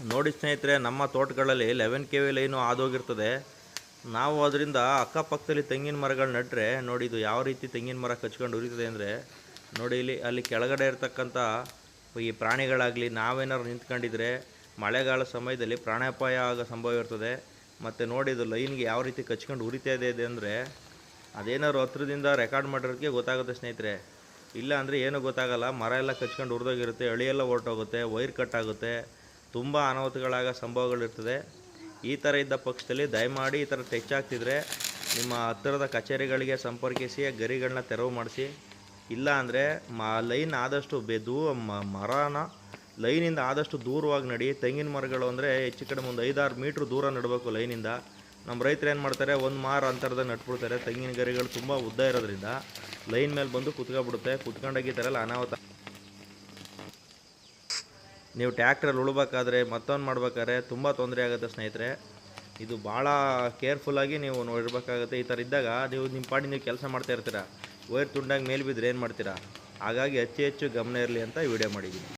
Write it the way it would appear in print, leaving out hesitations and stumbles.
ನೋಡಿ ಸ್ನೇಹಿತರೆ, ನಮ್ಮ ತೋಟಗಳಲ್ಲಿ 11 KV ಲೈನು ಹಾದೋಗಿರ್ತದೆ. ನಾವು ಅದರಿಂದ ಅಕ್ಕಪಕ್ಕದಲ್ಲಿ ತೆಂಗಿನ ಮರಗಳು ನೆಟ್ಟರೆ ನೋಡಿ, ಇದು ಯಾವ ರೀತಿ ತೆಂಗಿನ ಮರ ಕಚ್ಕೊಂಡು ಉರಿತದೆ ಅಂದರೆ ನೋಡಿ. ಅಲ್ಲಿ ಕೆಳಗಡೆ ಇರ್ತಕ್ಕಂಥ ಈ ಪ್ರಾಣಿಗಳಾಗಲಿ ನಾವೇನಾದ್ರು ನಿಂತ್ಕೊಂಡಿದ್ರೆ ಮಳೆಗಾಲ ಸಮಯದಲ್ಲಿ ಪ್ರಾಣಾಪಾಯ ಆಗೋ ಸಂಭವ ಇರ್ತದೆ. ಮತ್ತು ನೋಡಿ, ಇದು ಲೈನ್ಗೆ ಯಾವ ರೀತಿ ಕಚ್ಕೊಂಡು ಉರಿತಾ ಇದೆ ಅಂದರೆ ಅದೇನಾದ್ರು ಹತ್ರದಿಂದ ರೆಕಾರ್ಡ್ ಮಾಡಿರೋದಕ್ಕೆ ಗೊತ್ತಾಗುತ್ತೆ ಸ್ನೇಹಿತರೆ. ಇಲ್ಲ ಅಂದರೆ ಏನೂ ಗೊತ್ತಾಗಲ್ಲ. ಮರ ಎಲ್ಲ ಕಚ್ಕೊಂಡು ಉರಿದೋಗಿರುತ್ತೆ, ಎಳೆಯೆಲ್ಲ ಹೊರಟೋಗುತ್ತೆ, ವೈರ್ ಕಟ್ ಆಗುತ್ತೆ, ತುಂಬ ಅನಾಹುತಗಳಾಗೋ ಸಂಭವಗಳಿರ್ತದೆ. ಈ ಥರ ಇದ್ದ ಪಕ್ಷದಲ್ಲಿ ದಯಮಾಡಿ ಈ ಥರ ಟಚ್ ಆಗ್ತಿದ್ರೆ ನಿಮ್ಮ ಹತ್ತಿರದ ಕಚೇರಿಗಳಿಗೆ ಸಂಪರ್ಕಿಸಿ ಗರಿಗಳನ್ನ ತೆರವು ಮಾಡಿಸಿ. ಇಲ್ಲ ಅಂದರೆ ಲೈನ್ ಆದಷ್ಟು ಮರನ ಲೈನಿಂದ ಆದಷ್ಟು ದೂರವಾಗಿ ನಡಿ. ತೆಂಗಿನ ಮರಗಳು ಅಂದರೆ ಹೆಚ್ಚು ಕಡಿಮೆ ಒಂದು 5-6 ಮೀಟ್ರ್ ದೂರ ನೆಡಬೇಕು ಲೈನಿಂದ. ನಮ್ಮ ರೈತರು ಏನು ಮಾಡ್ತಾರೆ, ಒಂದು ಮಾರು ಅಂತರದಾಗ ನಟ್ಬಿಡ್ತಾರೆ. ತೆಂಗಿನ ಗರಿಗಳು ತುಂಬ ಉದ್ದ ಇರೋದ್ರಿಂದ ಲೈನ್ ಮೇಲೆ ಬಂದು ಕುತ್ಕೊಬಿಡುತ್ತೆ. ಕುತ್ಕೊಂಡಾಗ ಈ ಥರ ಎಲ್ಲ ಅನಾಹುತ. ನೀವು ಟ್ಯಾಕ್ಟ್ರಲ್ಲಿ ಉಳ್ಬೇಕಾದ್ರೆ ಮತ್ತೊಂದು ಮಾಡ್ಬೇಕಾದ್ರೆ ತುಂಬ ತೊಂದರೆ ಆಗುತ್ತೆ ಸ್ನೇಹಿತರೆ. ಇದು ಭಾಳ ಕೇರ್ಫುಲ್ಲಾಗಿ ನೀವು ಇರಬೇಕಾಗುತ್ತೆ. ಈ ಥರ ಇದ್ದಾಗ ನಿಮ್ಮ ಪಾಡಿ ನೀವು ಕೆಲಸ ಮಾಡ್ತಾ ಇರ್ತೀರ, ವೈರ್ ತುಂಡಾಗಿ ಮೇಲೆ ಬಿದ್ದರೆ ಏನು ಮಾಡ್ತೀರಾ? ಹಾಗಾಗಿ ಹೆಚ್ಚು ಗಮನ ಇರಲಿ ಅಂತ ವಿಡಿಯೋ ಮಾಡಿದ್ದೀನಿ.